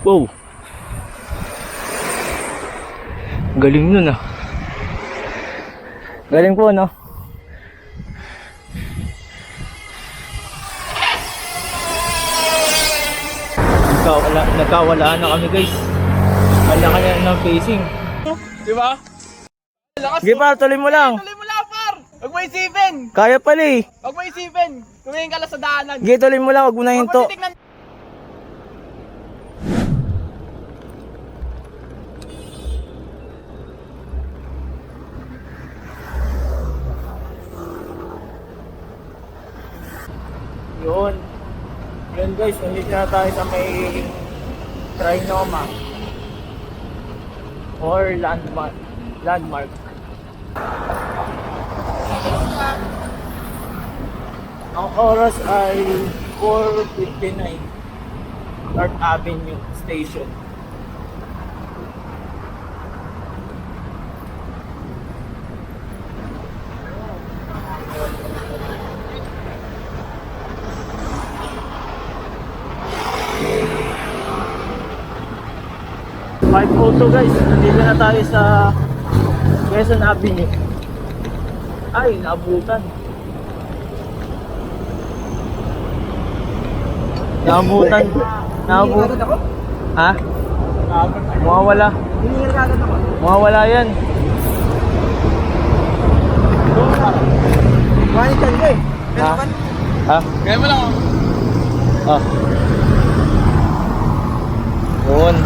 Wow. Galing nun ah. Galing po no. Nagkawalaan na kami guys. Wala ka na ng facing. Di ba? Lakas. Sige par, tuloy mo lang. Tuloy mo lang, par! Huwag mo isipin! Kaya pala eh. Huwag mo isipin! Tumingin ka lang sa daanan. Sige, tuloy mo lang. Huwag mo na hinto. Huwag mo titignan. Yun. Yun guys, nandito na tayo sa may Trinoma or landmark. Ang oras ay 4:59 North Avenue Station. Five photo guys, nandito na tayo sa Quezon Avenue. Ay, naabutan. Naabutan. Ha? Mawawala. Mawawala yan. Manitan ka eh. Ha? Ha? Kaya mo lang. Ah. Yun.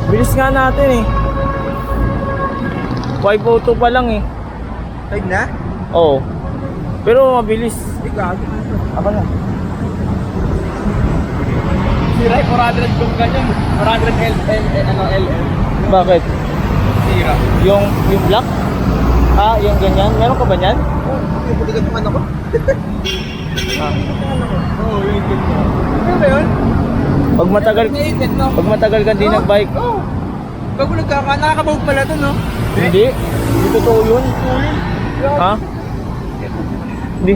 Bilis nga natin eh. 5:02 pa lang eh. Tag na? Oo. Pero mabilis. Ikaw. Ako na. Sira 400 kung ganyan. 400 LM. Bakit? Sira. Yung black? Ah, yung ganyan. Meron ka ba niyan? Yung puti ka yung ano ko? Ah. Oo, yung ganyan. Ano ba yun? Pag matagal ka di nagbike. Oo. Bago nakakabawag pala to, no? Hindi. Hindi totoo yun. Ha? Hindi.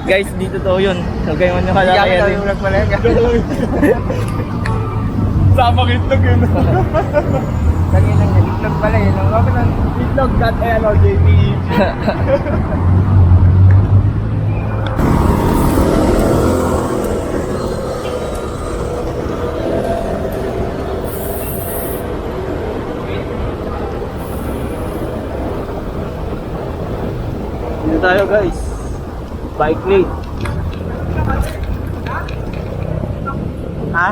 Guys, di totoo yun. Huwag kayong ano kalakayan. Yung vlog pala yan. Sama itlog yun. Lagi lang yan. Itlog pala yun. Itlog.lojp. Dito tayo guys. Bike lane. Ha?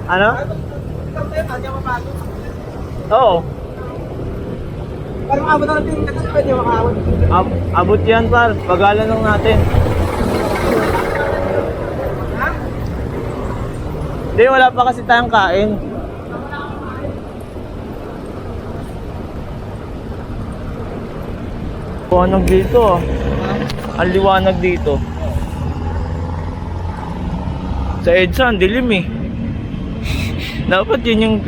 Ano? Oo. Parang abot natin yung kasi pwede makaabot. Abot yan par. Pagalan lang natin. Hindi, wala pa kasi tayong kain. Liwanag dito ah. Ang liwanag dito. Sa EDSA, ang dilim eh. Dapat yun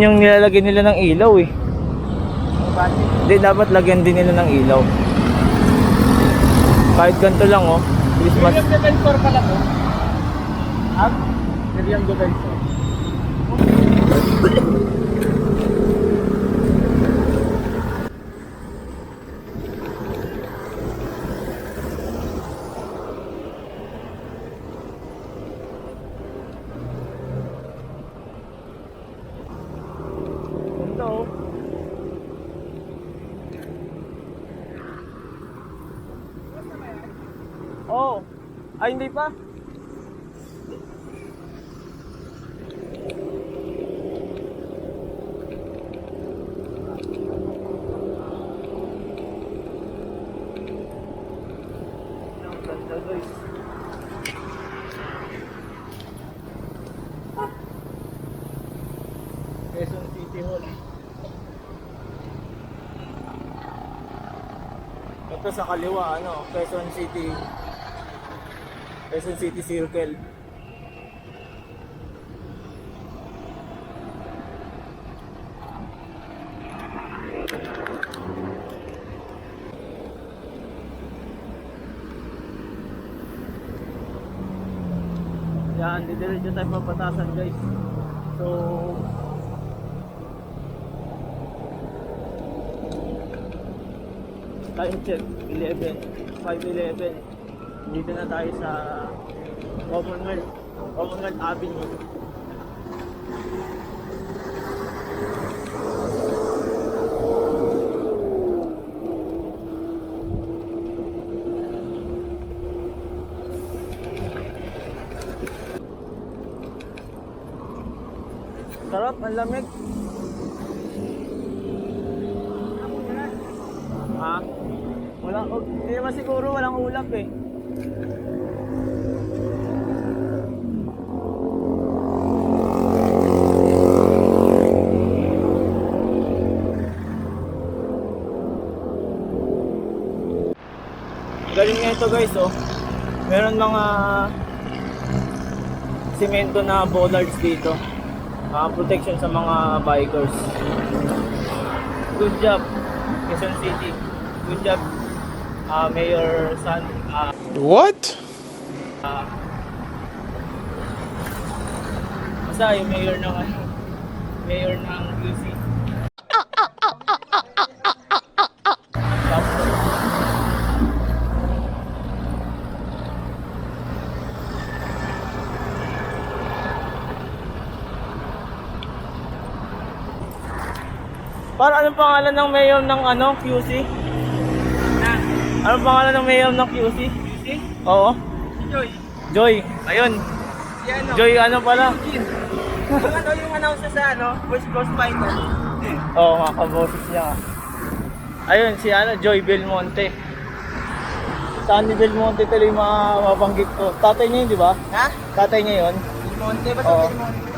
yung nilalagay nila ng ilaw eh. Hindi, dapat lagyan din nila ng ilaw. Kahit ganito lang oh. Christmas. Miriam Defensor pala to. Ha? Miriam Defensor. Oh. Ay, hindi pa. Quezon City Hall. Ito sa kaliwa, ano, Quezon City Circle. Yan, didiretso tayo papatasan guys. So, time check, 11, 5:11. Dito na tayo sa Commonwealth Avenue. Sarap, ang lamig. Ha? Hindi naman siguro walang ulap eh. Galing nga ito guys oh. Meron mga simento na bollards dito. Protection sa mga bikers. Good job, Quezon City. Good job, Mayor San. What? Basta yung mayor ng QC. Para anong pangalan ng mayor ng QC? Anong pangalan ng mayor ng QC? QC? Oo. Si Joy. Joy. Ayun. Si ano? Joy ano pala? Yung announcer sa Voice Cross Final. Oo, mga kaboses niya. Ayun, si Joy Belmonte. Saan ni Belmonte tuloy yung mga mabanggit ko? Tatay niya yun, di ba? Ha? Tatay niya yun? Monte ba Oo. ito? Monte.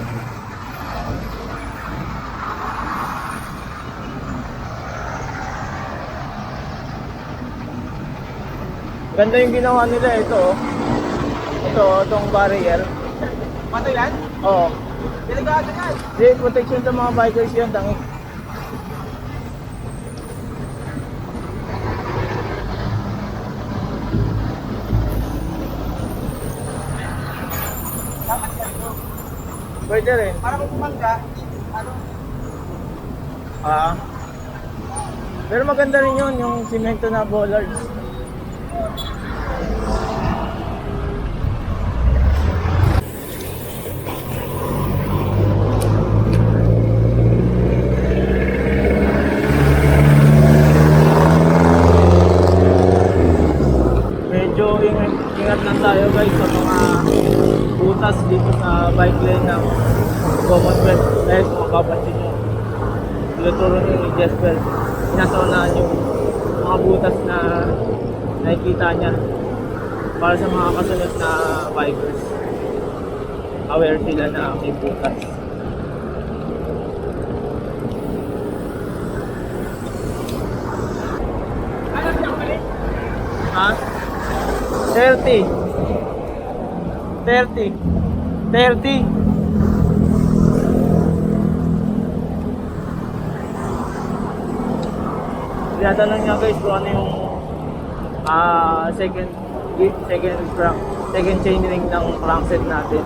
Ganda yung ginawa nila ito oh. Itong barrier. Pato yan? Oo. Delikado yan. Di, protection sa mga bikers yun, tangi. Dapat yan ito. Pwede rin. Para kung pumangga, ano? Pero maganda rin yun, yung simento na bollards. Medyo ingat lang tayo guys sa mga butas dito sa bike lane ng Commonwealth. Dahil kung makapansin nyo, tinuturo ni Jesper, sinasaunahan yung mga butas na nakikita niya para sa mga kasunod na bikers. Aware sila na may butas. Alam niya pala. Ha? 30. 30. 30. Tinatanong niya guys kung ano yung second chain ring ng crankset natin.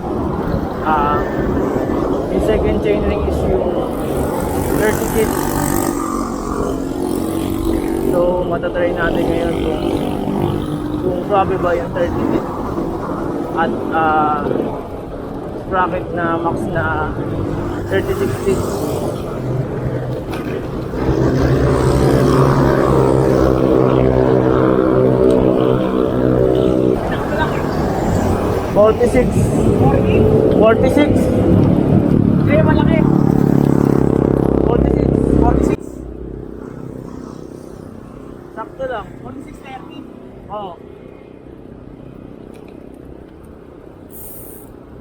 Yung second chain ring is yung 36. So matatry natin ngayon kung swabe ba yung 36 at sprocket na max na 36 feet. Forty-six. 46. Eh, malaki. 46. 46. Sakto lang. 46.30. Oo.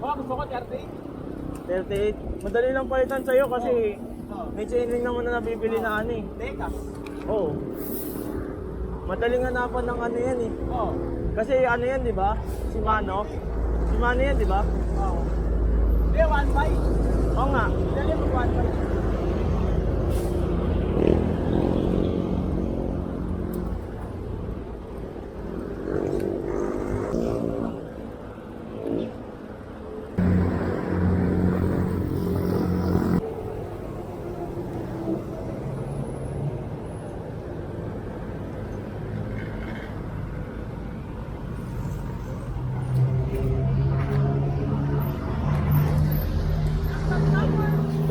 Oh, gusto ko 38. 38. Madali lang palitan sa'yo kasi Oh. may chain ring naman na nabibili na ano eh. Teka. Oo. Madaling hanapan ng ano yan eh. Oh. Kasi ano yan, di ba? Shimano. Shimano yan, di ba? Oh. Hindi, 1.5. Oo nga. Dali mo 1.5.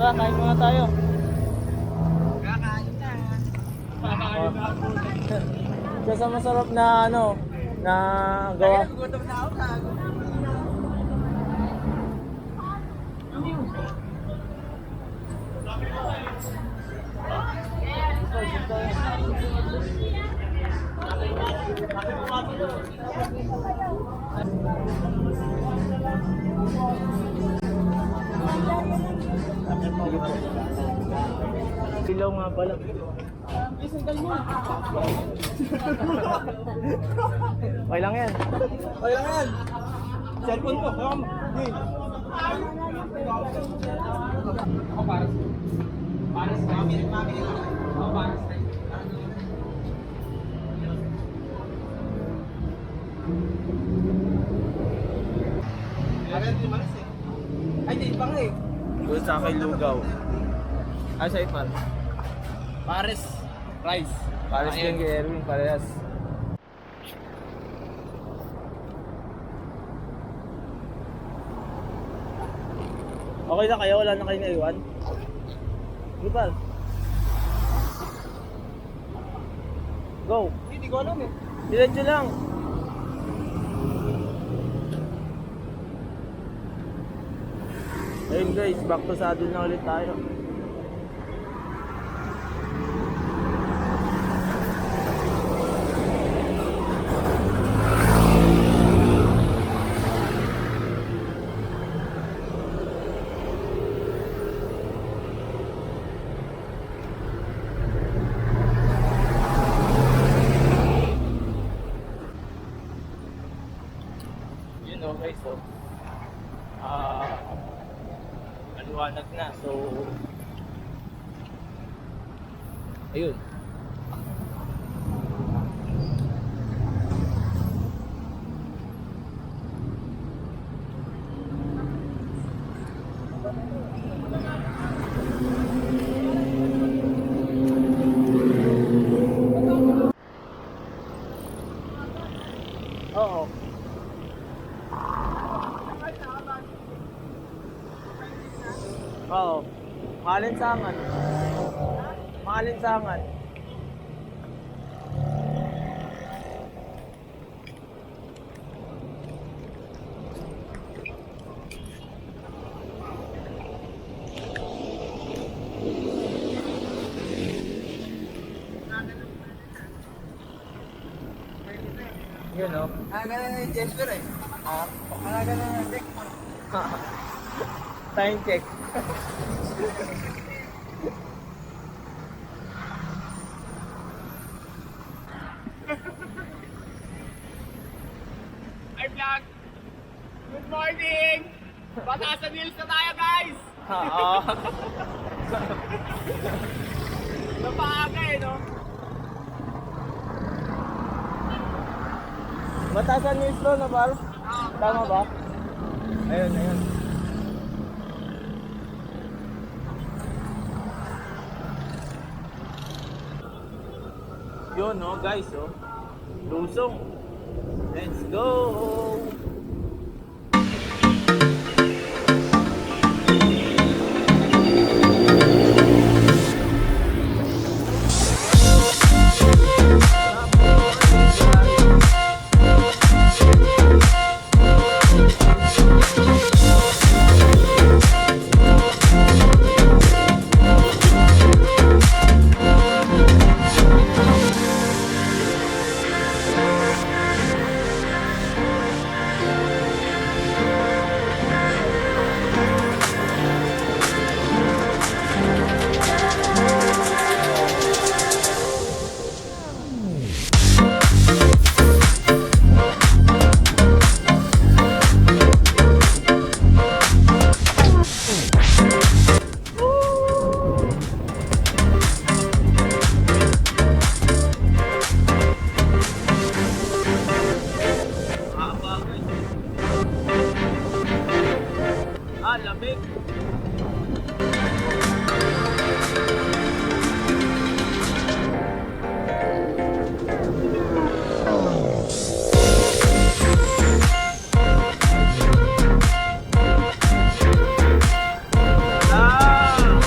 Tara, kain muna tayo. Kakain na. Kakain na ako. Kasi masarap na ano, na gawa. Gutom na ako. Ilaw nga pala. Okay lang yan. Okay lang yan. Cellphone ko. Hawakan mo. Hey. Ako pares. Pares. Mami. Ako pares. Agad di manis eh. Ay, di pa nga eh. Doon sa akin lugaw. Ay, sa ipal. Pares. Rice. Pares din kay Erwin, parehas. Okay na kayo? Wala na kayo naiwan? Ipal. Go. Hindi ko alam eh. Diretso lang. Ayun guys, back to saddle na ulit tayo. Yun okay, so maliwanag na, so ayun. Oo. Oo. Maalinsangan. Maalinsangan. Yun o. Aga na yung gesture eh. Aga na yung check. Time check. Hi vlog! Good morning! Batasan Hills na tayo guys! Oo. Napaaga eh no? Batasan yung slow na bar? Tama ba? Ayun, ayun. Yun no guys oh. Lusong. Let's go! Lamig. Ah!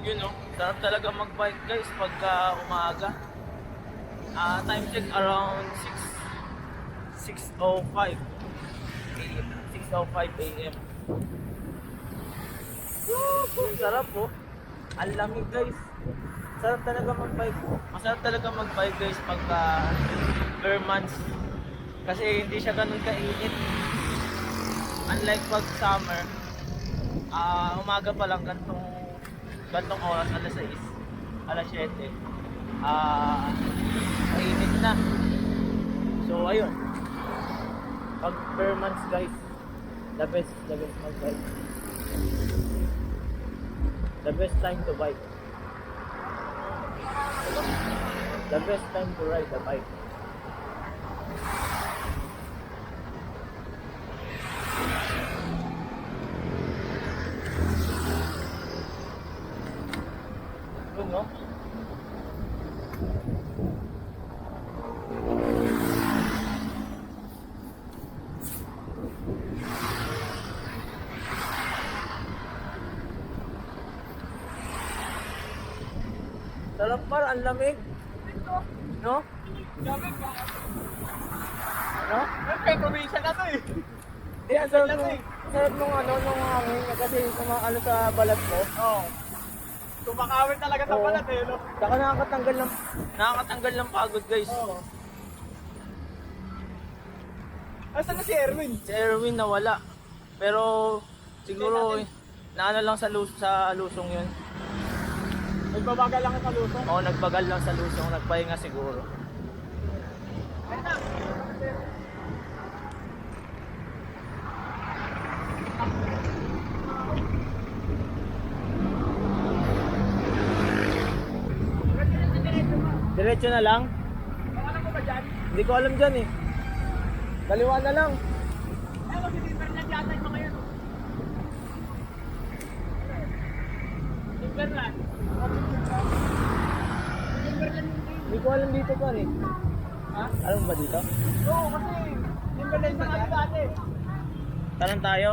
Yun no, sarap talaga mag-bike guys pagka umaga. Time check around 6:05 AM. 6:05 AM. Ang sarap po. Ang lamig guys. Sarap talaga mag-bike. Masarap talaga mag-bike guys pagka bare months. Kasi hindi siya ganun kainit. Unlike pag summer, umaga pa lang gantong oras, alas 6, alas 7, mainit na. So ayun, pag bare months guys, the best mag-bike. The best time to bike. The best time to ride a bike. Yun, no? Sarap par, ang lamig. No? Gamit ka. No? May probinsya na to eh. Eh, ang sarap nung hangin niya kasi sumakalo sa balat mo. Oo. Tumakawin talaga sa balat eh, no? Saka nakakatanggal ng pagod guys. Oo. Asan na si Erwin? Si Erwin nawala. Pero siguro naano lang sa lusong yun. Nagbabagal lang sa luto. Oo, nagbagal lang sa lusong, nagpahinga siguro. Ayun na. Diretso na lang? Alam mo ba dyan? Hindi ko alam dyan eh. Kaliwa na lang. Ay, mag-deliver na yata yung mga yan. Deliver lang. Deliver lang yung game. Hindi ko alam dito pa eh. Ha? Alam mo ba dito? Oo, kasi deliver lang sa kami dati. Tanong tayo.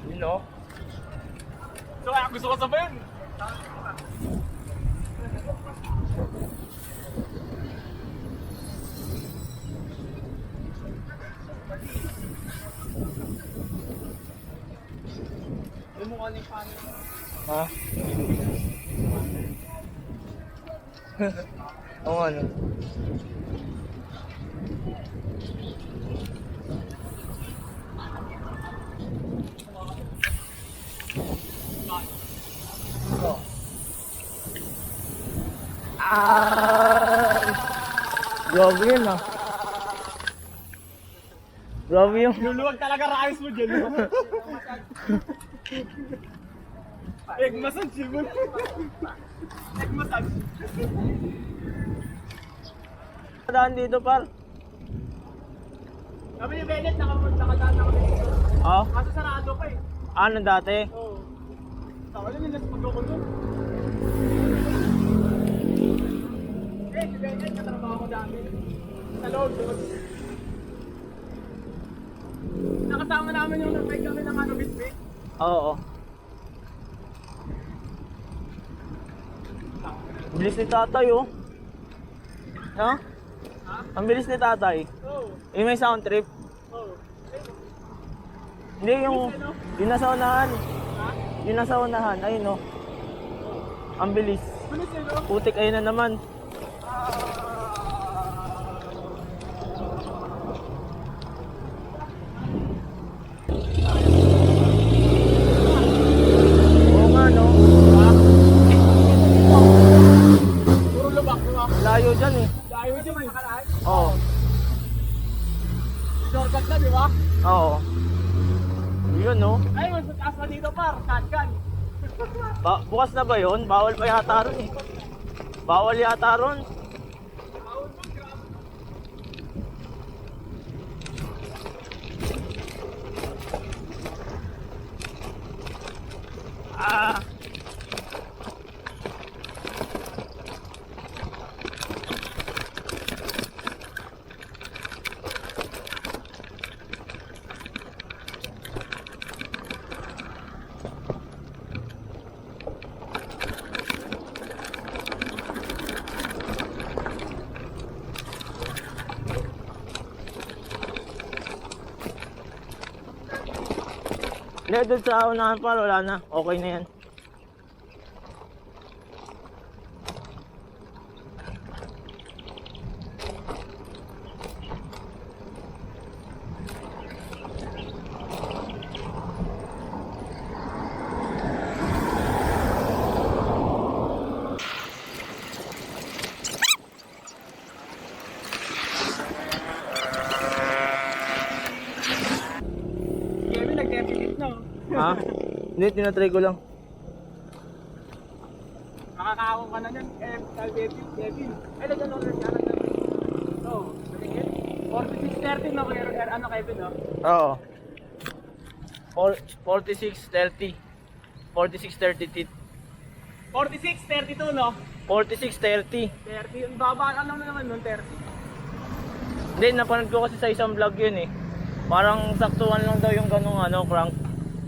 Yun no? So, kaya gusto ko sabihin. Yung mukha ni Fanny. Ha? Oo ano? Oh. Grabe yun ah. Grabe yung... Luluwag talaga rice mo dyan. Egg massage mo. Egg massage. Daan dito par. Kami ni Bennett, nakadaan ako dito. Oh? Kaso sarado pa eh. Ano dati? Oo. Tawala nila sa pagkukulo. Si Bennett, katrabaho ko dati. Sa loob doon. Nakasama namin yung nag-bike kami ng ano, Bisbee. Oo. Bilis ni tatay oh. No? Ha? Ang bilis ni tatay. Oo. Yung may sound trip. Oo. Hindi yung nasa unahan. Ha? Yung nasa unahan. Ayun oh. Ang bilis. Bilis eh, no? Putik ayun na naman. Oo nga no. Puro lubak, di ba? Layo dyan eh. Dahil siya may kalaan. Oo. Shortcut na, di ba? Oo. Yun no. Ay, mas mataas pa dito par, shotgun. Bukas na ba yun? Bawal pa yata rin eh. Bawal yata ron. Ah. Hindi, doon sa unahan pa, wala na. Okay na yan. Kevin, nag-30 na. Ha? Hindi, tinatry ko lang. Makakaawang ka na yan. Kevin. Ay, nag-order ka na. Oo. 46.30 na kayo. Ano, Kevin, no? Oo. 46.30. 46.30 tit. 46.32, no? 46.30. 30. Ang baba ka naman nun, 30. Hindi, napanood ko kasi sa isang vlog yun eh. Parang saktuhan lang daw yung ganung ano, crank.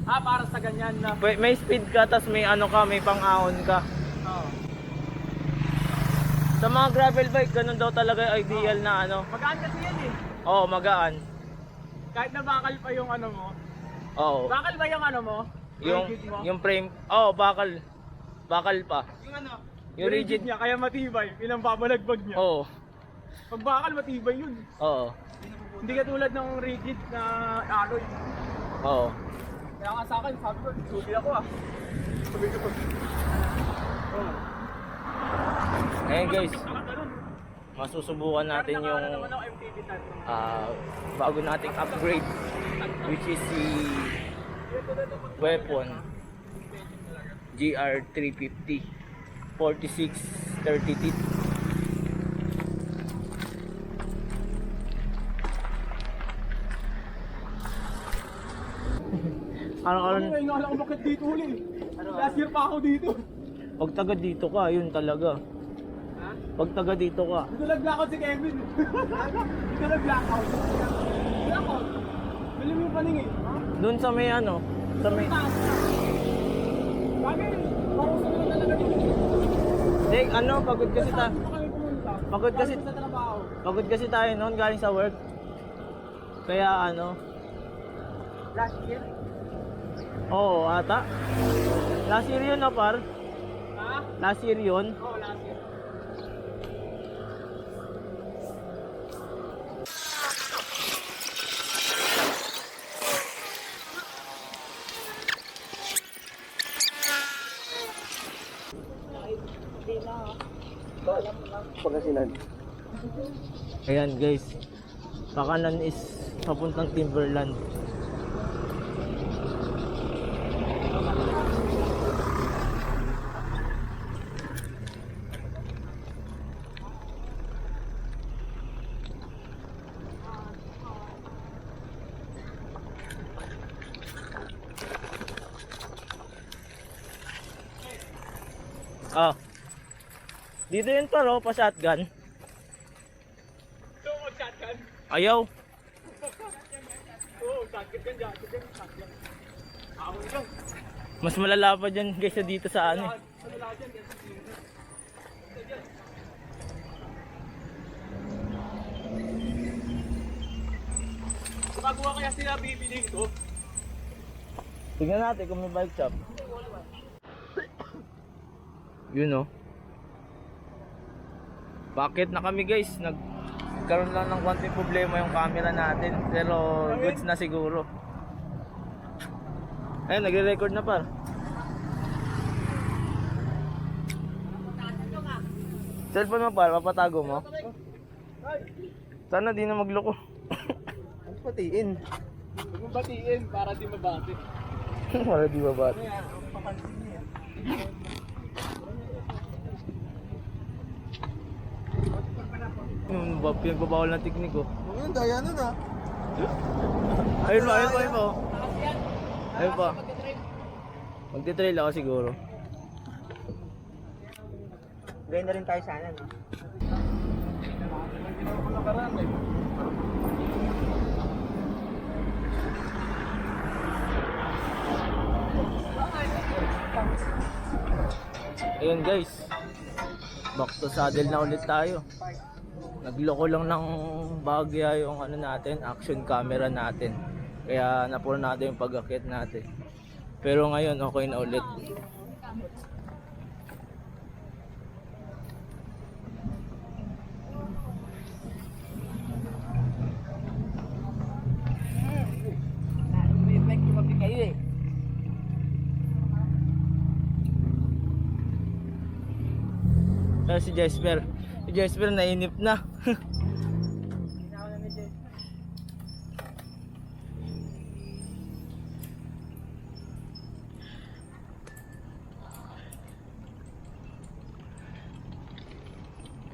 Ah, para sa ganyan na. May speed ka, tas may ano ka, may pang-ahon ka. Oo. Sa mga gravel bike, ganun daw talaga yung ideal na ano. Magaan kasi yan eh. Oo, magaan. Kahit na bakal pa yung ano mo. Oo. Bakal ba yung ano mo? Rigid mo? Yung frame, oo, bakal. Bakal pa. Yung ano? Yung rigid. niya, kaya matibay. Pinambabalagbag niya. Oo. Pag bakal, matibay yun. Oo. Hindi ka tulad ng rigid na alloy. Oo. Kaya nga sa akin, sabi ko, sugi ako ah. Sabi ko, oh. Ngayon guys, Saka ganun. masusubukan natin Pero yung nakaano naman ako MTV tattoo. bago nating upgrade, which is si weapon GR350 4630 teeth. Ano ngayon nga lang umakit dito uli. Last year pa ako dito. Pag taga dito ka, yun talaga. Ha? Pag taga dito ka, Dito nag-blackout si Kevin. Dito nag-blackout. Blackout? Bili mo yung paning eh. Ha? dun sa may ano, sa may... Taas na. Bagay, parusan mo talaga dito. Dek, ano, pagod kasi Saan pa kami pumunta? Pagod kasi- Galing sa trabaho. pagod kasi tayo noon galing sa work. Kaya ano, Last year? oo ata. Last year yun na par. Ha? Last year yun. Oo, last year. Ayan guys, pakanan is papuntang Timberland. Ah. Dito yun paro, pa shotgun. So, shotgun? Ayaw. Oo, shotgun yan dyan. Shotgun. Ako lang. Mas malala pa dyan kaysa dito sa ano. Ano lang dyan? Yan sa sino. Gumagawa kaya sila bibiling ko? Tignan natin kung may bike shop. Yun oh. Bakit na kami guys? Nagkaroon lang ng konting problema yung camera natin. Pero goods na siguro. Ayun, nagre-record na par. Cellphone mo par, papatago mo. Sana di na magloko. Ang patiin. Huwag mong batiin para di mabati. Wala di ba ba? Kaya, papansin niya. pinagbabawal ng teknik oh. Yun, daya nun ah. Ayun pa, ayun pa, ayun pa. oh. Takas yan. Ayun pa. Magka-trip. Magti-trail ako siguro. Gaya na rin tayo sana, no? Hindi na ako nakaraan eh. Ayun guys. Back to saddle na ulit tayo. Nagloko lang ng bagya yung ano natin, action camera natin. Kaya napuro natin yung pag-akit natin. Pero ngayon okay na ulit. May tumabi kayo eh. Pero si Jesper nainip na.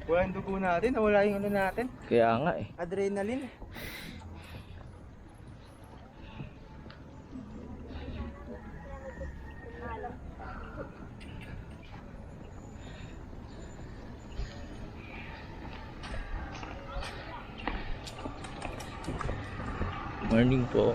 Wala yung dugo natin, wala yung ano natin. Kaya nga eh. Adrenaline. Morning po.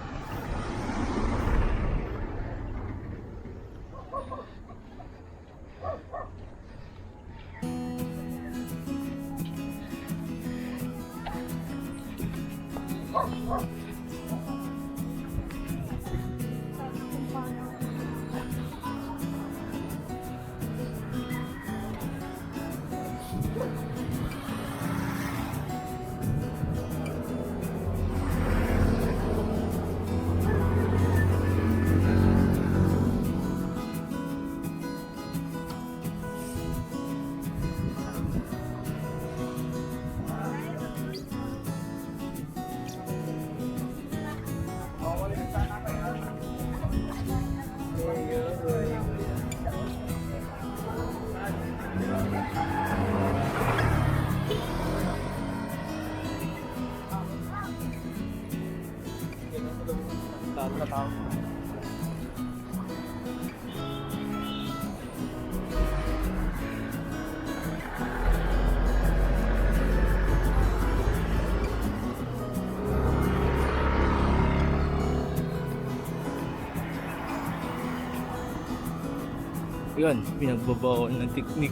Yun, pinagbabawal ng teknik.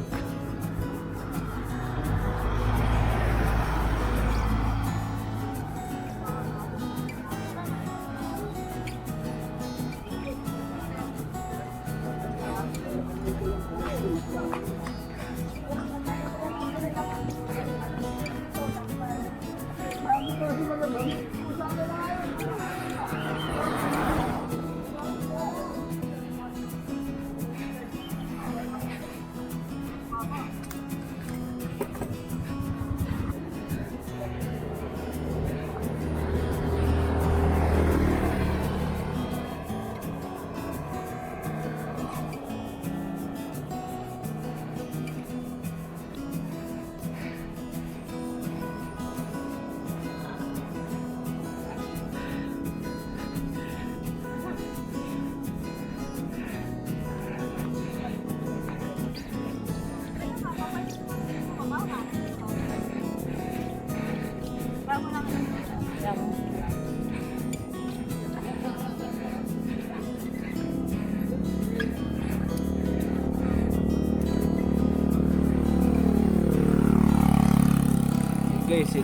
Guys,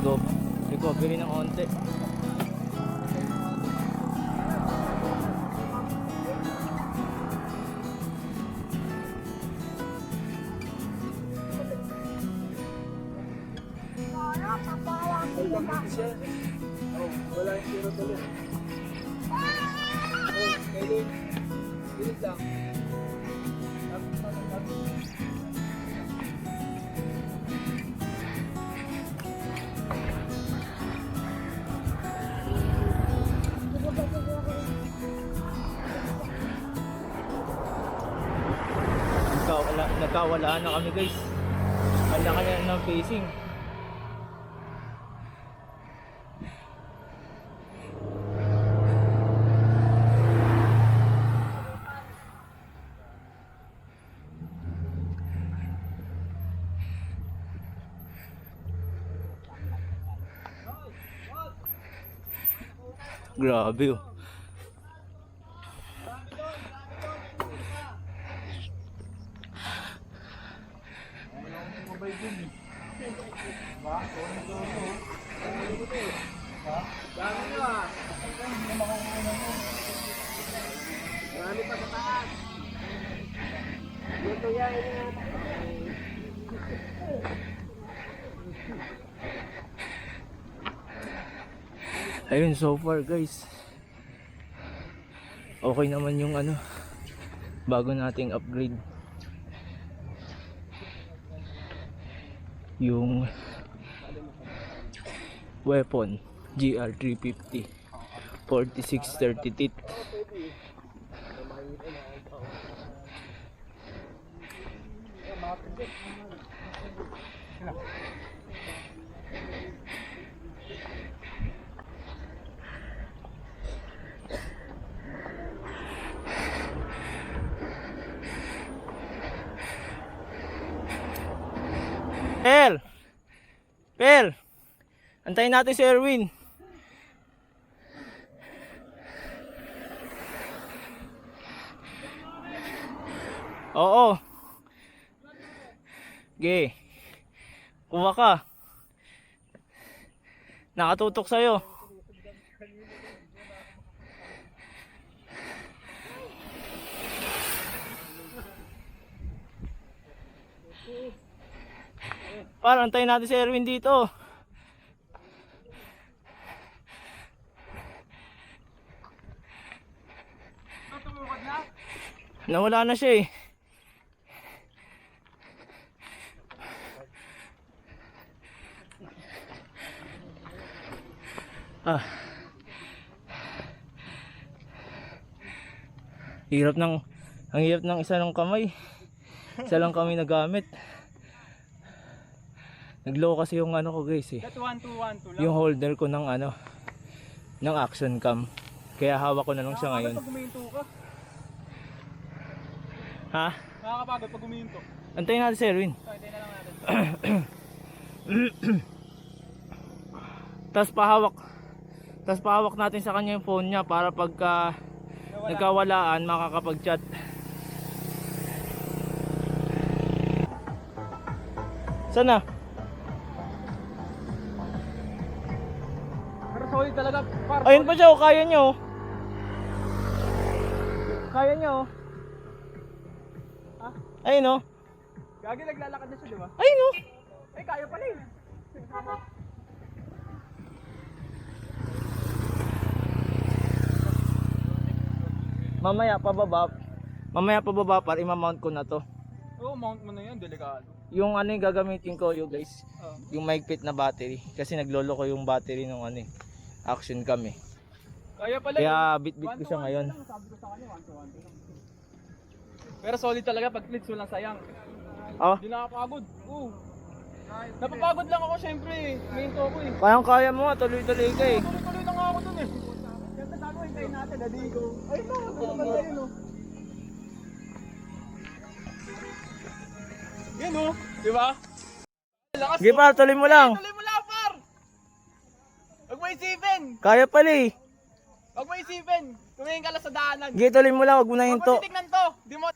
recovery ng konti. Wala yung tiro tuloy. Oh, kailin. Bilis lang. Nagkawala na kami guys. Kanya-kanya ng facing. Grabe oh. Ayun, so far guys, okay naman yung ano, bago nating upgrade, yung weapon GR350 4630 tit. Per, antayin natin si Erwin. Oo. Ge. Kuha ka. Nakatutok sa'yo. Para antayin natin si Erwin dito. Nawala na siya eh. Ang hirap ng isa ng kamay. Isa lang kami nagamit. Naglow kasi yung ano ko guys eh. That 1212 lang. Yung holder ko ng ano, ng action cam. Kaya hawak ko na lang siya ngayon. Pag guminto ka. Ha? Nakakapagod pag guminto. Antayin natin si Erwin. Antayin na lang natin. Tapos pahawak natin sa kanya yung phone niya para pagka nagkawalaan makakapag-chat. Sana? Pero solid talaga. Par, Ayun pa siya, oh, kaya niyo. Kaya niyo. Ha? Ayun oh. Gagi naglalakad na siya, di ba? Ayun oh. Ay, kaya pala eh. Mamaya pababa para i-mount ko na to. Oo, mount mo na yan, delikado. Yung ano yung gagamitin ko yung guys, Oh. yung mahigpit na battery. Kasi naglolo ko yung battery ng ano eh, action cam eh. Kaya pala Kaya eh. bit-bit ko siya ngayon. Sabi ko sa kanya, 1-to-1 lang. Pero solid talaga pag clips walang sayang. Oh, Hindi nakakapagod. Oo. Napapagod lang ako syempre. Minto ako eh. kayang-kaya mo, tuloy-tuloy ka eh. Tuloy-tuloy lang ako dun eh. Ganda tayo hintayin natin, nadigo. Ay no, tulungan tayo no. Yan o, di ba? Lakas Sige par, tuloy mo lang. Tuloy mo lang par! Huwag mo isipin! Kaya pala eh. Huwag mo isipin! Tumingin ka lang sa daanan. Sige, tuloy mo lang, wag mo na Huwag hinto. mo titignan to! Di mo...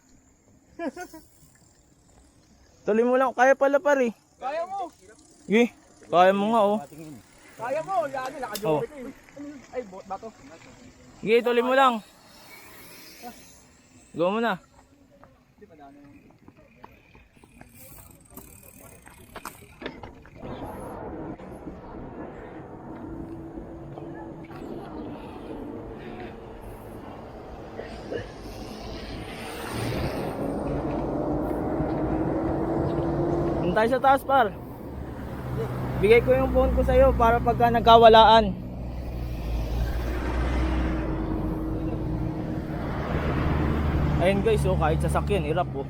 Tuloy mo lang, kaya pala par eh. Kaya mo! Sige, kaya mo nga oh. Kaya mo! Lagi Oh. nakajoke ko eh. Ay, bato. Sige, tuloy mo lang. Go mo na. Di pa daan yun. Hintay sa taas par. Bigay ko yung phone ko sa'yo para pagka nagkawalaan. Ayun guys, oh, kahit sasakyan, hirap oh.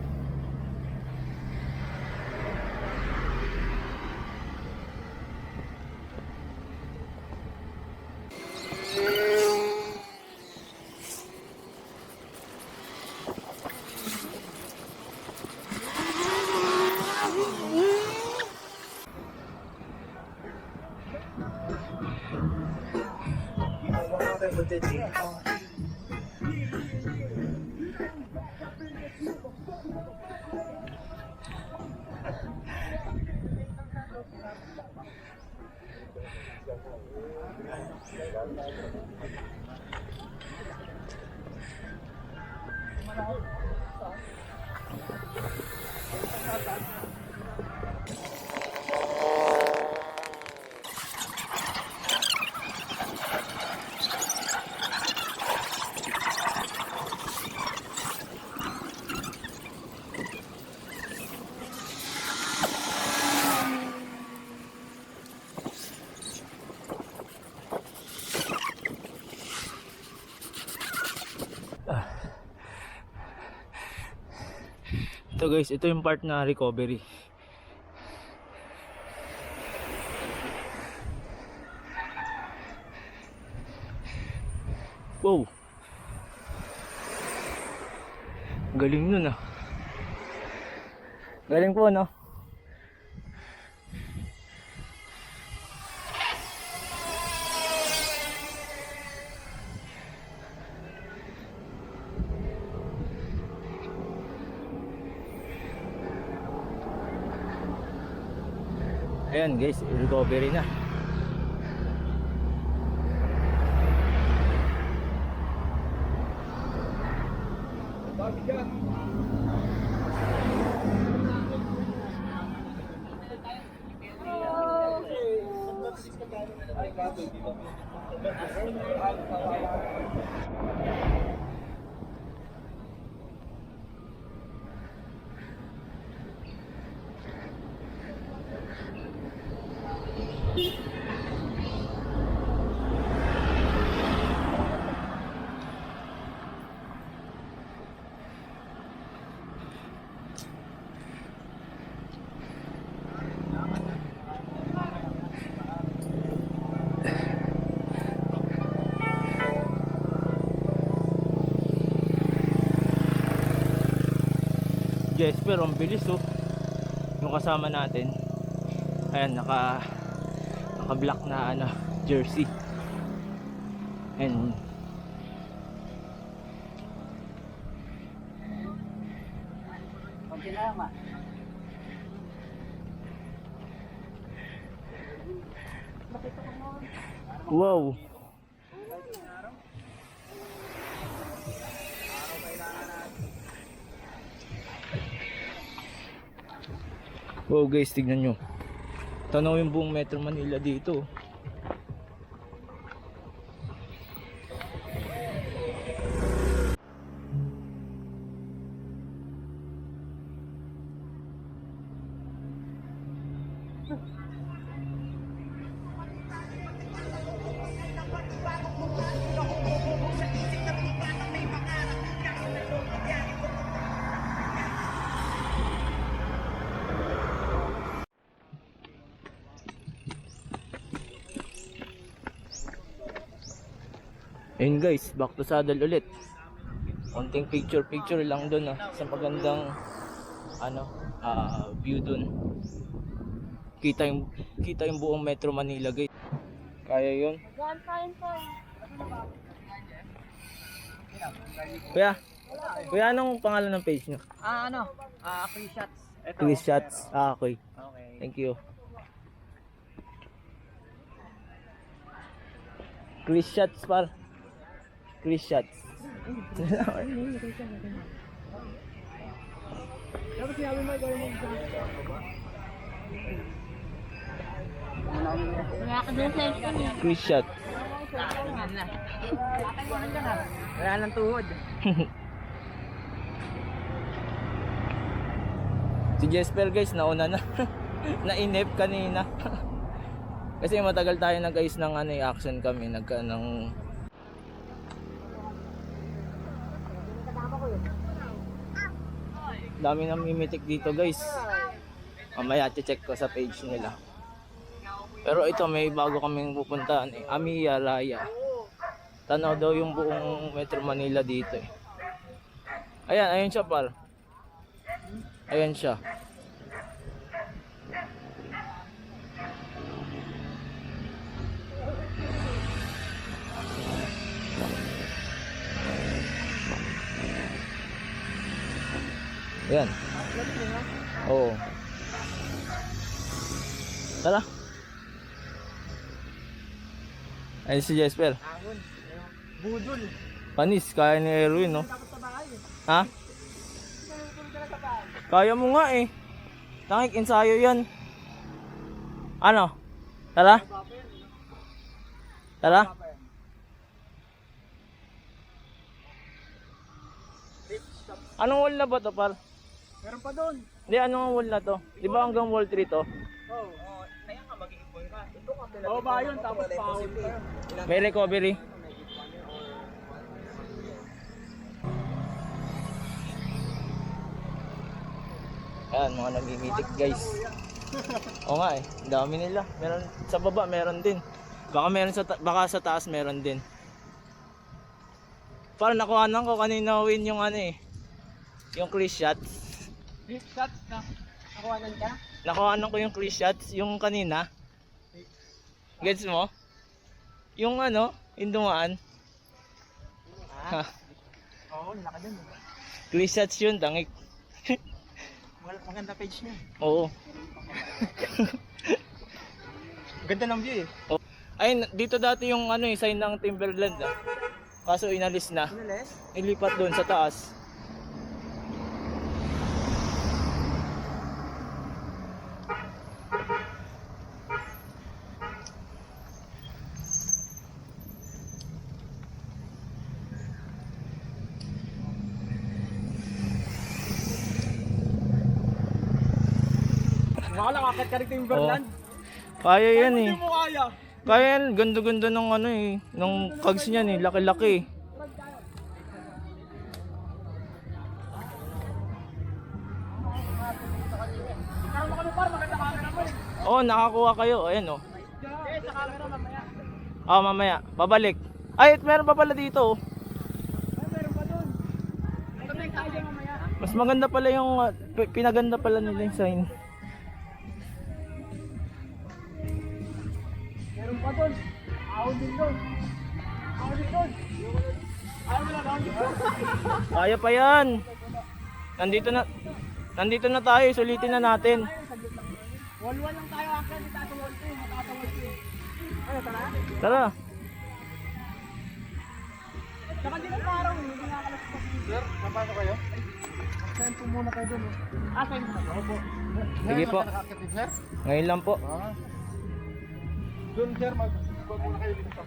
Ito guys, ito yung part na recovery. Wow, galing nun ah. Galing po, no? Ayan guys, recovery na. Jesper, ang bilis oh. Yung kasama natin. Ayan, naka-black na ano, jersey. And wow. Wow guys, tignan nyo. Tanaw yung buong Metro Manila dito. Ayun guys, back to saddle ulit. Konting picture lang doon sa magandang ano, view doon. Kita yung buong Metro Manila guys. Kaya yun. Kuya, anong pangalan ng page nyo? Free shots. Ito. Chris Shots. Okay. Okay. Thank you. Chris Shots par. Chris Shots. Dapat sinabi mo ikaw yung Chris Shots. wala nang tuhod. Si Jesper guys, nauna na. Nainip kanina. Kasi matagal tayo nag-ayos ng action kami. Dami nang mimitik dito guys. Mamaya check ko sa page nila. Pero ito, may bago kaming pupuntahan Amiya Raya. Tanaw daw yung buong Metro Manila dito ayun siya par. Ayan siya. Ayan. Oo. Tara. Ayun si Jesper. Ahon. Budol. Panis, kaya ni Erwin, no? Tapos sa bahay eh. Ha? Tulog ka na sa bahay. Kaya mo nga eh. Tangik, ensayo yan. Ano? Tara? Tara? Anong wall na ba to, par? Meron pa doon. Hindi, anong wall na to? Di ba hanggang wall 3 to? Oo. Kaya nga mag-iipon ka. Oo ba yun? Tapos foul pa yun. May recovery. Ayan, mga nagigitik guys. Oo nga eh, ang dami nila. Meron sa baba, meron din. Baka sa taas meron din. Parang nakuhanan ko kanina win yung ano eh. Yung clear shots. Deep shots na. Nakuhanan ka? Nakuhanan ko yung clear shots yung kanina. Gets mo? Yung ano, yung dumaan. Ha, Oo, nilaka dun. clear shots yun, tangik. Maganda page niya. Oo. Ganda ng view eh. Ay, dito dati yung ano eh, sign ng Timberland ah. Kaso inalis na. Inalis? Ilipat doon sa taas. Baka lang akit ka rin Timberland. Kaya yan eh. Hindi mo kaya. Kaya yan, ganda-ganda nung ano eh, nung cogs niyan eh, laki-laki. Ikaw mo kami par, maganda camera mo eh. Oo, nakakuha kayo, ayan oh. Eh, sa camera mamaya. Mamaya, babalik. Ay, meron pa pala dito oh. Ay, meron pa dun. Ito na tayo dyan mamaya. Mas maganda pala yung, pinaganda pala nila yung sign. Meron pa dun. Ahon din dun. Ahon din dun. Ahon din dun. Kaya pa yan. Nandito na tayo, sulitin na natin. Wall-wall lang tayo akit. Hindi tayo wall 2. Matata wall 2. Ano, tara? Tara. Saka din ang parang. Hindi nakakalas pa. Sir, napasok kayo? Send po muna kayo dun. Send po na. Opo. Sige po. Nakakatid sir? Ngayon lang po. Doon sir, mag-vlog muna kayo dito.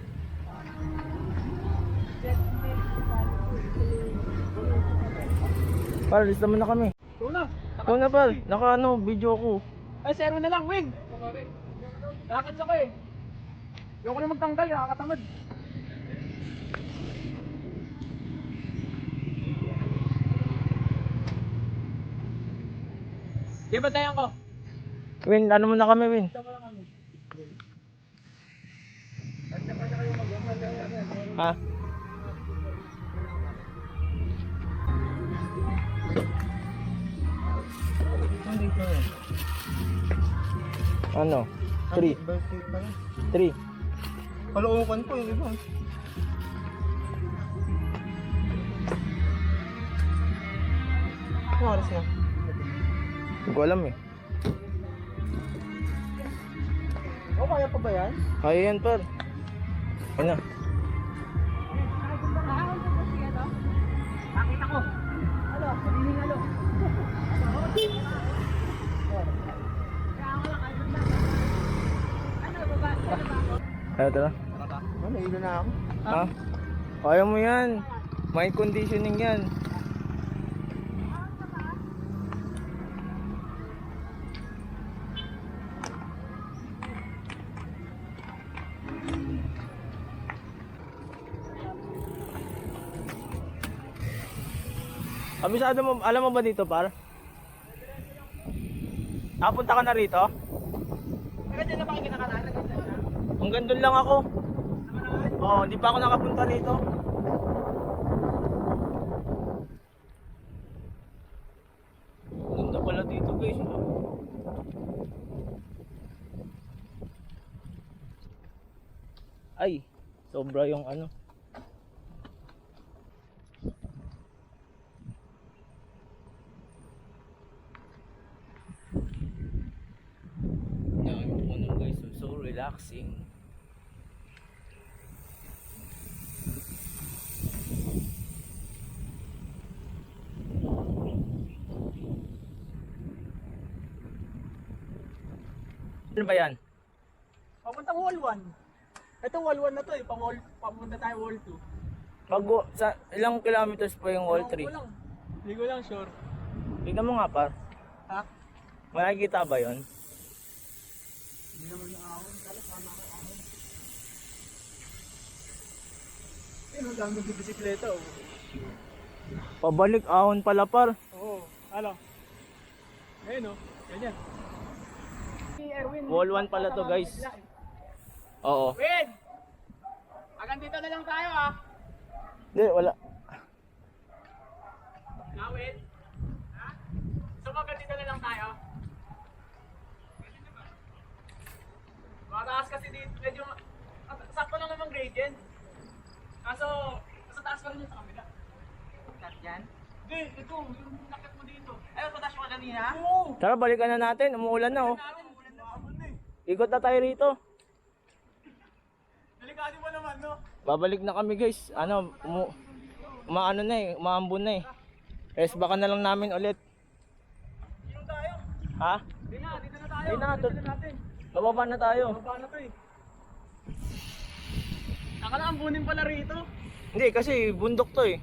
Par, lista mo na kami. Ito na. Ikaw na par, naka ano, video ko. Ay, zero na lang, wing. Nakakats ako eh. Ayoko na magtanggal, nakakatamad. Di ba tayo ko? Win, ano mo na kami, Win? Ha? Ano? 3. Birthday pa yun. 3. Palookan po yung iba. Ano oras na? Hindi ko alam eh. O, kaya pa ba yan? Kaya yan, par. Ano? Nakita ko. Alo, sabihin alo. Kaya tara. Ano, ilo na ako. Ha? Kaya mo yan. Mind conditioning yan. Abisado mo, alam mo ba dito, par? Napunta ka na rito? Agad dyan na ba kita kanaan? Hanggang doon lang ako. Oo, hindi pa ako nakapunta rito. Ganda pala dito, guys. Ay, sobra yung ano. relaxing. Ano ba yan? Papuntang wall 1. Ito wall 1 na to eh. Papunta tayo wall 2. Sa ilang kilometers pa yung wall 3? Hindi ko lang sure. Tingnan mo nga par. Ha? Makikita ba yon? Hindi naman yung ahon. Sana ako ahon. Ang dami ng bisikleta oh. Pabalik ahon pala par. Oo. Ano? Ayun oh. Ganyan. Si Erwin. Wall 1 pala to guys. Oo. Win! Hanggang dito na lang tayo ah. Hindi, wala. Win? Ha? So hanggang dito na lang tayo. Mataas kasi dito. Medyo sakto lang namang gradient. Kaso, sa taas pa rin yun sa kabila. Kat yan? Hindi, ito. Yung nakit mo dito. Ay, pataas mo ka kanina? Oo. Tara, balikan na natin. Umuulan na oh. Ulan na ako na eh. Ikot na tayo rito. Delikado mo naman, no? Babalik na kami guys. Ano, umaano na eh, umaambon na eh. Rest baka na lang namin ulit. Dito tayo. Ha? Hindi na, dito na tayo. Hindi na, Dito na natin. Bababa na tayo. Baba na to eh. Akala ambunin pala rito. Hindi, kasi bundok to eh.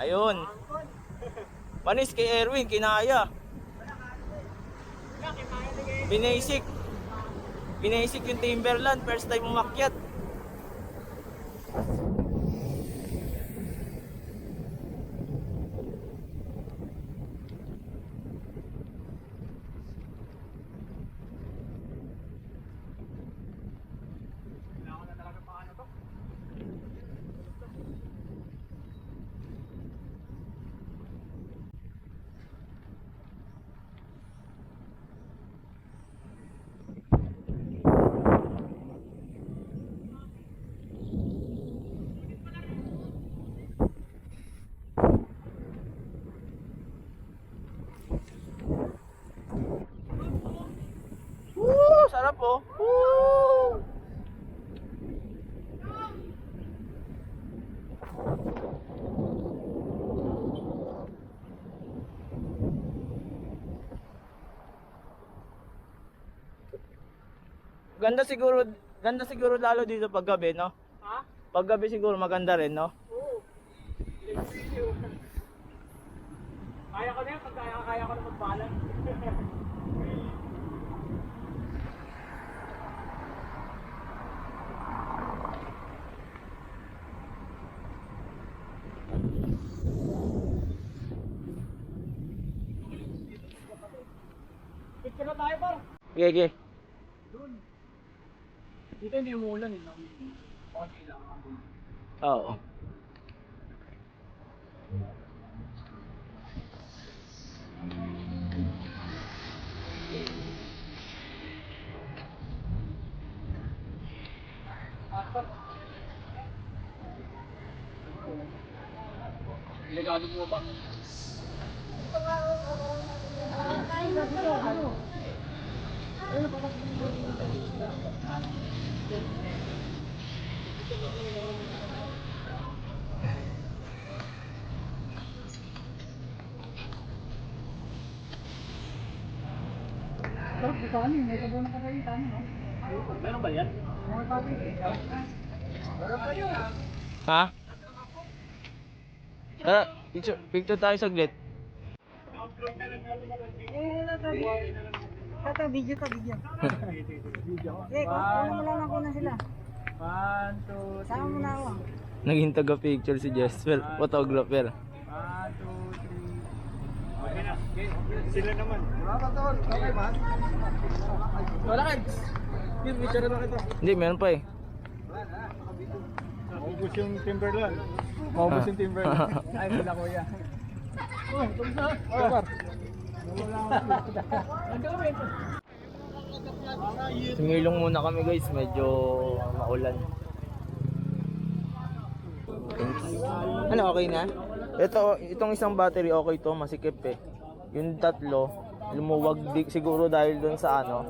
Ayun. Panis kay Erwin, kinaya. Binasic. Binasic yung Timberland, first time umakyat. Sarap oh. Woo! Ganda siguro lalo dito pag gabi, no? Ha? Pag gabi siguro maganda rin, no? Oo. Kaya ko na yan, kaya ko na magbalan. Picture na tayo par. Gege. Doon. Dito hindi umuulan eh. Okay lang. Oo. Delikado po ba? Meron ba yan? Ha? Picture tayo saglit. Tata, video ka, video. Eh, kunin mo lang ako na sila. 1, 2, 3. Sama mo na ako. Naging taga-picture si Jesper, photographer. 1, 2, 3. Okay na. Sila naman. Wala tol. Okay man. Wala ka. Yung picture na ito. Hindi, meron pa eh. Maubos yung Timberland. Maubos yung Timberland. Ay, sila kuya. Oh, tumsa. Kapar. Sumilong muna kami guys, medyo maulan. Ano, okay na? Itong isang battery okay to, masikip eh. Yung tatlo, lumuwag siguro dahil doon sa ano,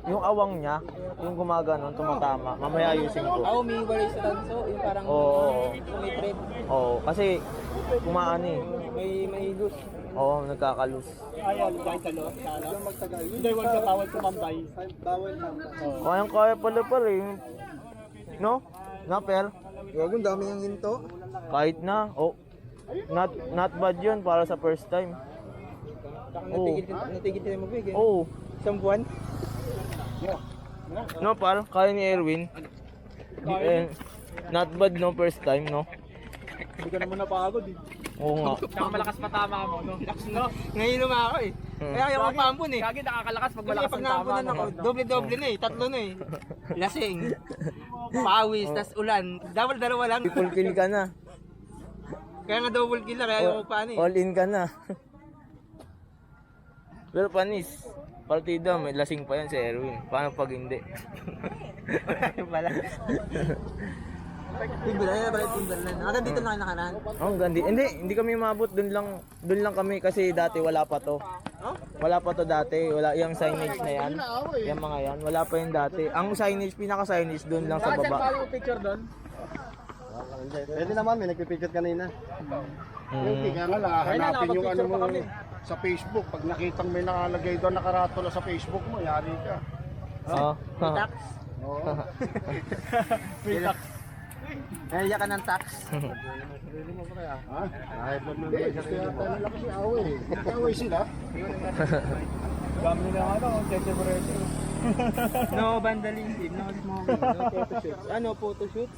yung awang niya, yung gumaganon, tumatama. Mamaya ayusin ko. Ah, umiiwalay sa tanso, yung parang Oo. may thread. Oo, kasi kumaano eh. May loose. Oo, nagkakalus. Ayaw, dahil sa loob. Hindi, huwag ka bawal tumambay. Kayang-kaya pala eh. No? Na, Per? Huwag ang dami yung hinto. Kahit na. Oh, not bad yun para sa first time. Natigil tayo magbigay. Oo. Isang buwan. No, par? Kaya ni Erwin. Eh, not bad no, first time, no? Hindi ka naman napagod eh. Oo nga. Tsaka malakas matama mo, no? Relax, no? Ngayon naman ako eh. Kaya ayaw ko paambun eh. Kagi nakakalakas pag malakas ang tama. Pag ako, doble-doble na eh. Tatlo na eh. Lasing. Pawis, tas ulan. Dapat dalawa lang. Full kill ka na. Kaya nga double kill na, kaya ayaw ko paano eh. All in ka na. Pero panis. Partida, may lasing pa yan si Erwin. Paano pag hindi? Wala. Timbal na. Hanggang dito na kayo nakaraan. Oh, gandi. Hindi kami umabot doon lang kami kasi dati wala pa to. Wala pa to dati. Wala yung signage na yan. Yung mga yan, wala pa yung dati. Ang signage, pinaka-signage doon lang sa baba. yung picture doon? Pwede naman, may nagpipicture kanina. Yung kaya nga hanapin yung ano mo sa Facebook. Pag nakitang may nakalagay doon nakaratula sa Facebook mo, yari ka. Oh. Tax? Oo. Kaya ka ng tax. Ha? Kahit lang nung kaya nila kasi away. Away sila. Dami na ano, temperature. No vandalism, no smoking, no photoshoot. Ano, photoshoot?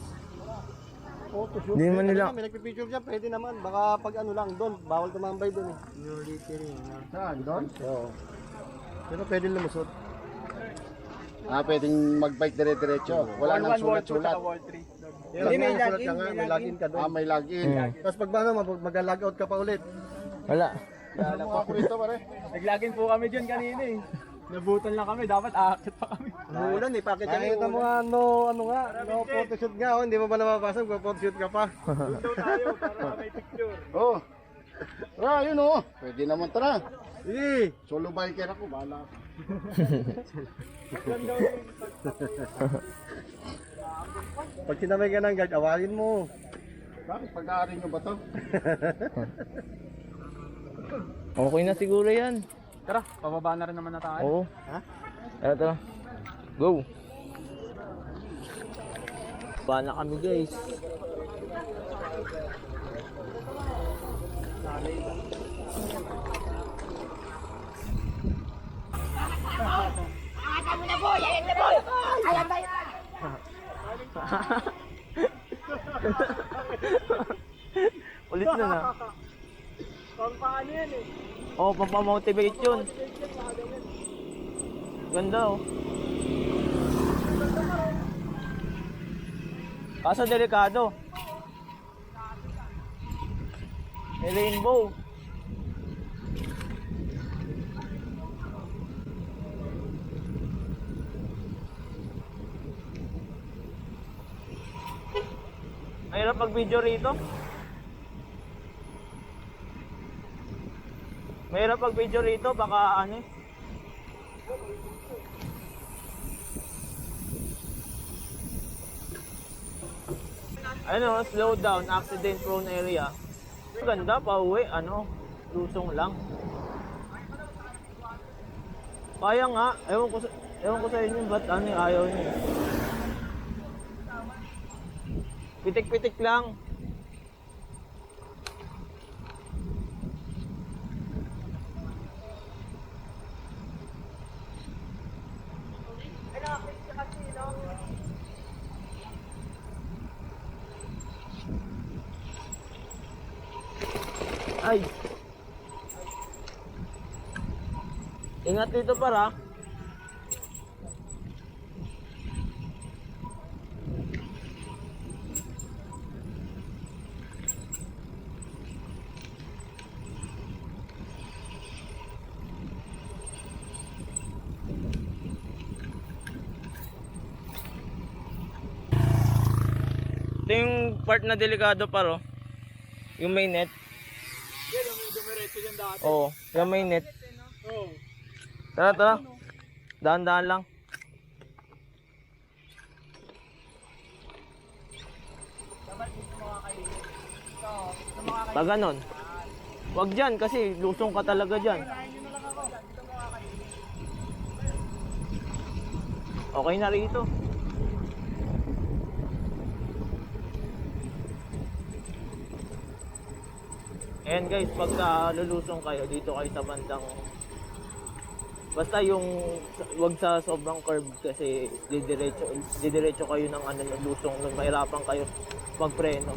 Photoshoot. Hindi man nila. May nagpipicture dyan, pwede naman. Baka pag ano lang doon, bawal tumambay doon eh. No littering, no. Saan? Doon? Oo. Pero pwede lumusot. Pwedeng mag-bike dire-diretso. Wala nang sulat-sulat. Hindi, may login ka nga, may login ka doon. May login. Tapos pag ano, mag-logout ka pa ulit. Wala. Ano mo ako rito pare? Naglagin po kami dyan kanina eh. Nabutan lang kami, dapat aakit pa kami. Umulan eh, bakit yan? Nakita mo nga, ano nga, no photoshoot nga, oh, hindi mo ba nababasa, photoshoot ka pa. Oh. Yun oh. Pwede naman tara. Sige. Solo biker ako, bala. Pag sinamay ka ng guard, awalin mo. Bakit pag-aari nyo ba to? Okay na siguro yan. Tara, pababa na rin naman na tayo. Oo. Ha? Tara. Go. Ba na kami guys. Ulit na na. Pampaano yan eh. Oh, pampamotivate yun. Ganda oh. Kaso delikado. May rainbow. Mahirap mag-video rito. Mahirap mag-video rito, baka ano eh. Ano, slow down, accident prone area. Ganda, pauwi, ano, lusong lang. Kaya nga, ewan ko sa inyo, ba't ano yung ayaw niyo. Pitik-pitik lang. Ay. Ingat dito para. Ito yung part na delikado paro. Yung may net. Yan, may dumiretso dyan dati. Oo, yung may net. Oo. Tara, tara. Daan-daan lang. Pag ganon. Wag dyan kasi lusong ka talaga dyan. Okay na rito. Ayan guys, pagka lulusong kayo, dito kayo sa bandang basta yung wag sa sobrang curve kasi didiretso kayo ng ano ng lusong nun, mahirapan kayo magpreno.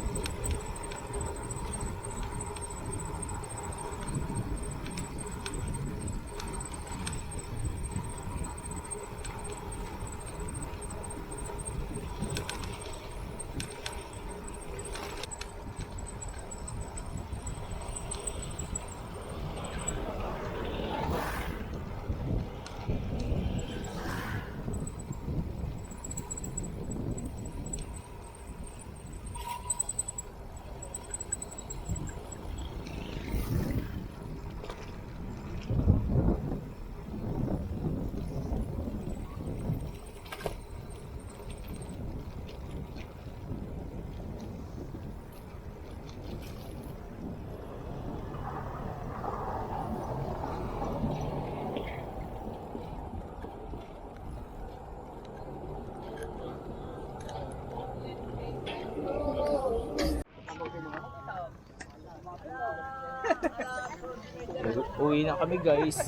Uwi na kami guys.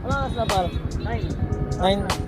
Ano oras na par? 9. 9.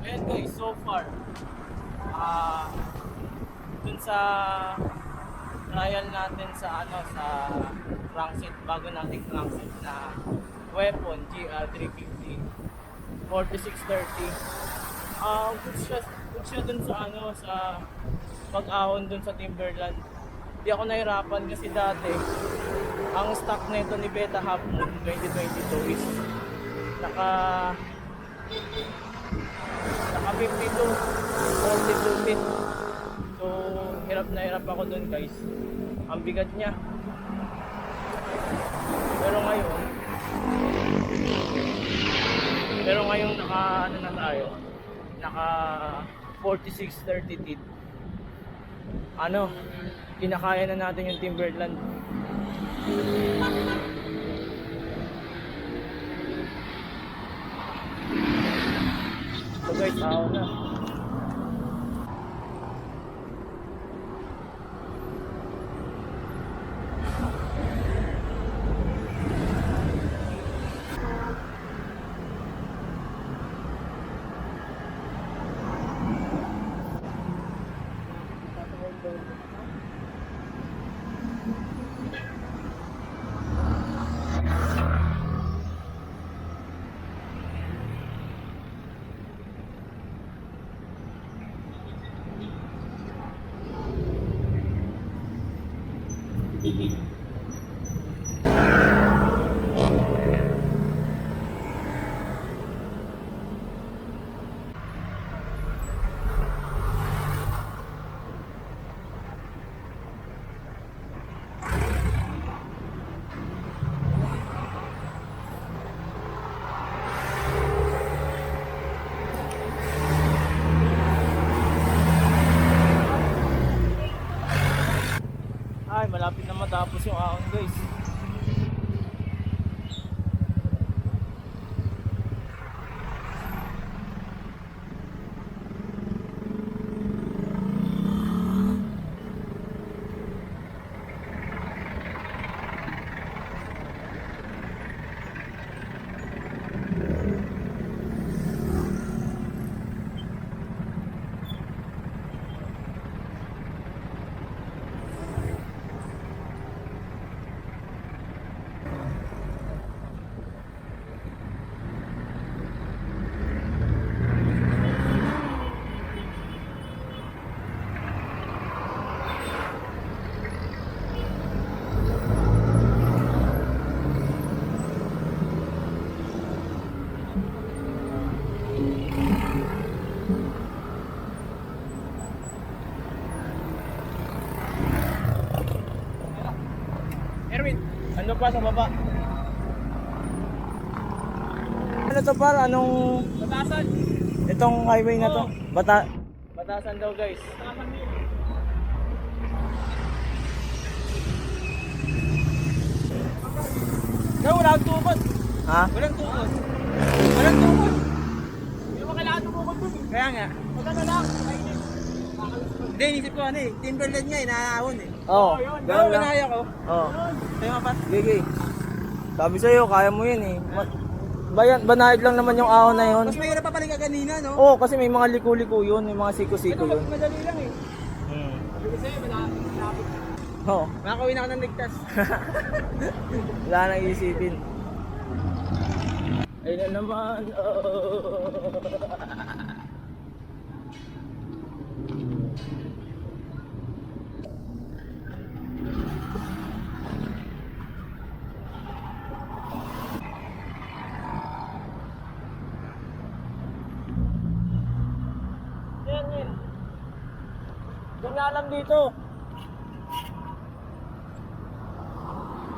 Ayan guys, so far dun sa trial natin sa sa crankset, bago nating crankset na weapon GR350 4630. Good siya dun sa sa pag-ahon dun sa Timberland. Hindi ako nahirapan kasi dati ang stock nito ni Beta Half Moon 2022 is naka 52 42 feet. So hirap na hirap ako dun guys, ang bigat niya. Pero ngayon naka na tayo, naka 4630 teeth. Kinakaya na natin yung Timberland. So guys, na. Ay, malapit na matapos yung ahon guys. Ano pa sa baba? Ano to par? Anong... Batasan! Itong highway na to? Batasan daw guys. No, wala akong tukod. Ha? Walang tukod. Walang tukod. Hindi mo kailangan tumukod dun. Kaya nga. Maganda lang. Hindi, inisip ko Timberland nga inaahon Oo. Pero winaya ko. Oo. Tayo nga pa. Gigi. Sabi sa'yo, kaya mo yun eh. Banayad lang naman yung ahon na yun. Mas mahirap pa pala ka kanina, no? Oo, kasi may mga liku-liku yun, may mga siko-siko yun. Madali lang eh. Hmm. Kasi malapit. Oo. Makakawin ako ng ligtas. Wala nang isipin. Ayun na naman. Yan. Hindi niya alam dito.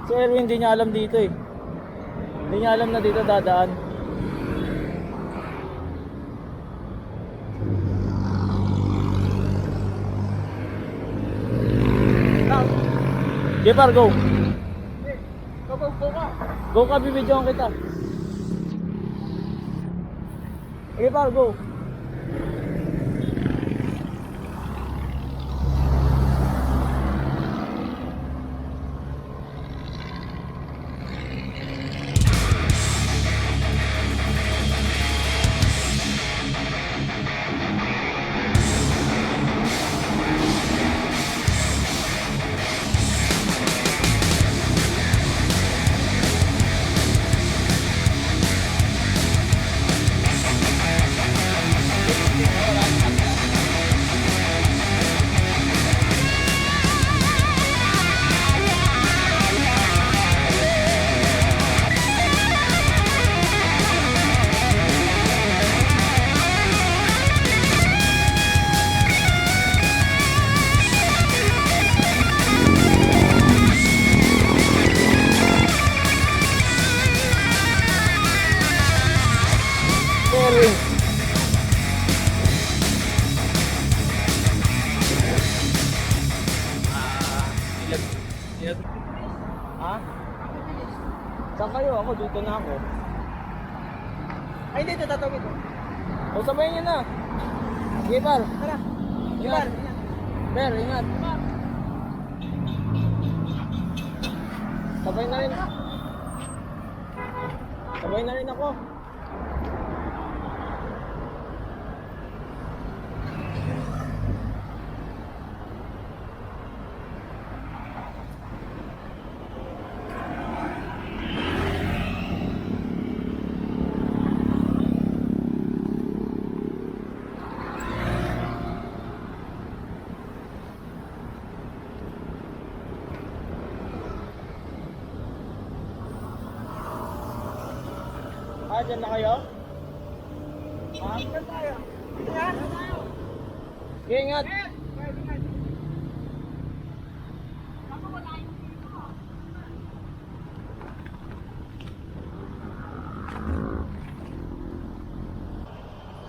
Si Erwin hindi niya alam dito eh. Hindi niya alam na dito dadaan. Gepar, go! Go ka. Go ka, bibidyoan kita. Gepar, go! Ha? Saan kayo? Ako, dito na ako. Ay, hindi, tatawid. O, sabayin nyo na. Sige, Par. Tara. Ingat. Ber, ingat. Sabay na rin. Sabay na rin ako. Dyan na kayo? Ha? Dyan tayo. Sige, ingat.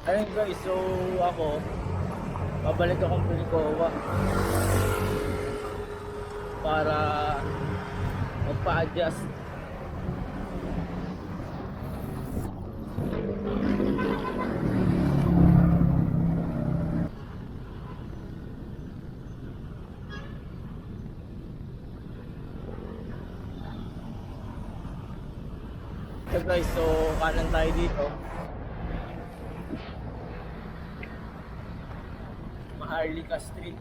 Ayun guys, so ako, babalik akong Pilcoa para magpa-adjust. So guys, so kanan tayo dito. Maharlika Street.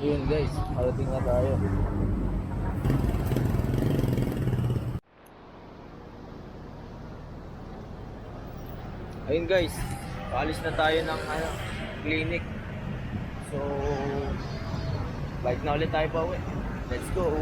Yun guys, parating na tayo. Ayun guys, paalis na tayo ng clinic. So, bike na ulit tayo pa uwi. Let's go!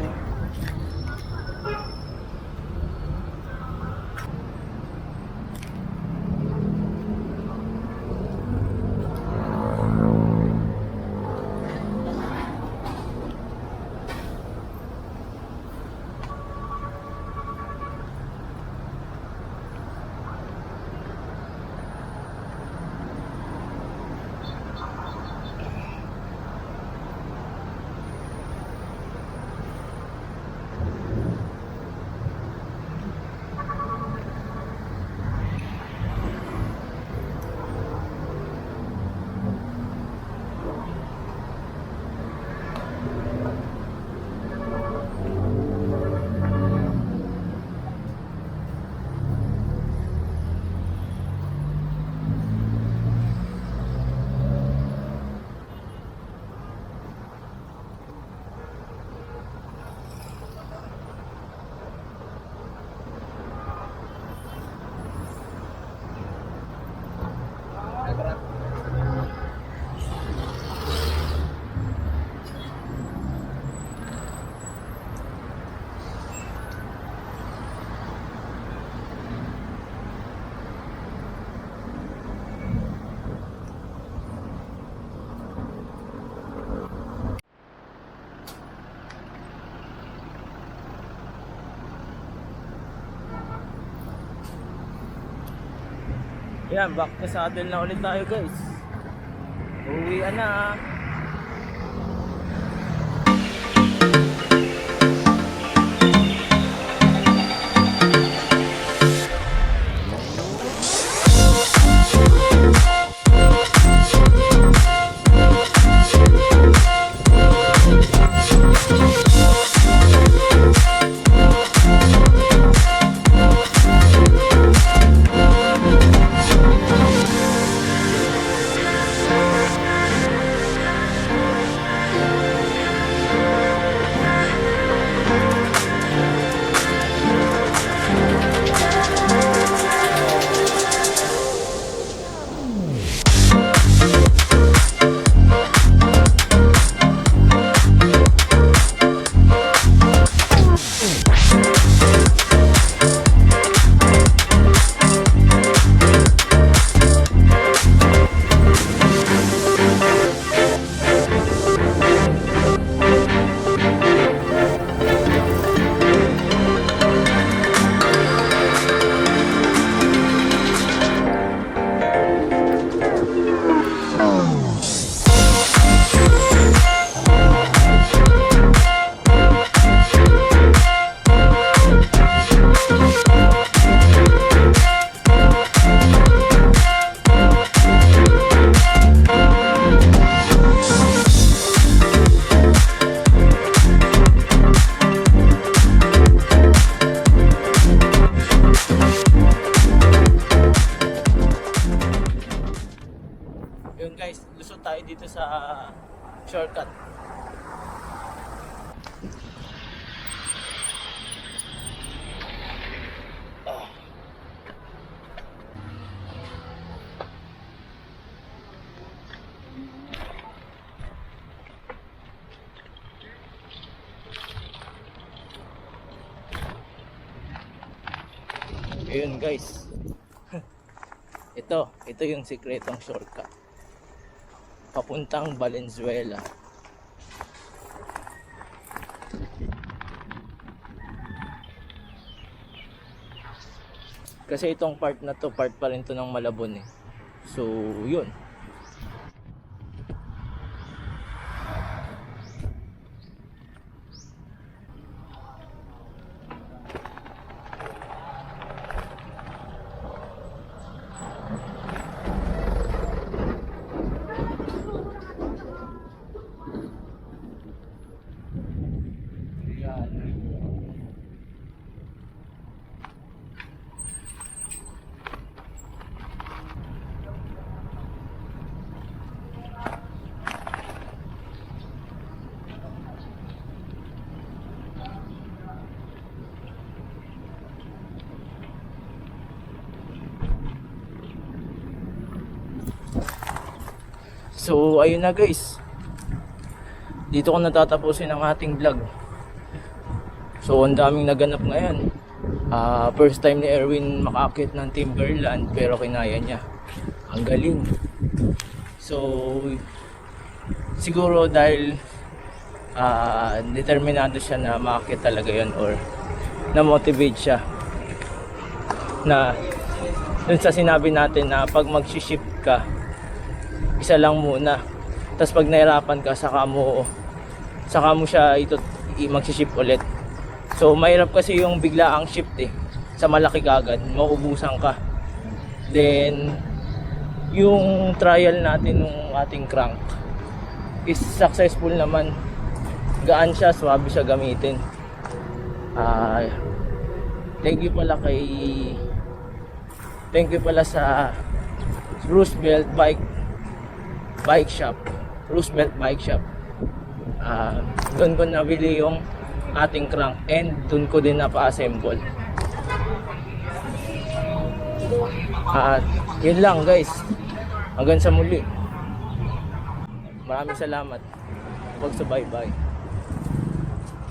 Yan, back to saddle na ulit tayo guys. Uwian na. Ayun guys. Ito yung sikretong shortcut. Papuntang Valenzuela. Kasi itong part na to, part pa rin to ng Malabon eh. So, yun. So ayun na guys, dito ko natatapusin ang ating vlog. So ang daming naganap ngayon. First time ni Erwin makakit ng Timberland pero kinaya niya. Ang galing. So siguro dahil determinado siya na makakit talaga yon, or na-motivate siya na dun sa sinabi natin na pag mag-shift ka, isa lang muna, tapos pag nahirapan ka saka mo siya mag-shift ulit. So mahirap kasi yung biglaang shift eh, sa malaki kagad mauubusan ka. Then yung trial natin ng ating crank is successful naman, gaan siya, swabe siya gamitin. Thank you pala sa Roosevelt Bike Shop. Doon ko nabili yung ating crank and doon ko din napa-assemble. At yun lang guys, hanggang sa muli. Maraming salamat pagsubaybay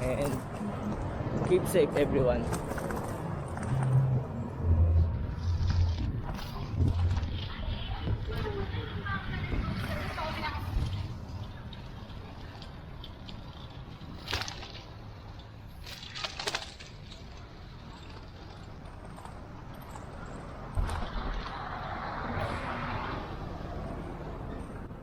and keep safe everyone.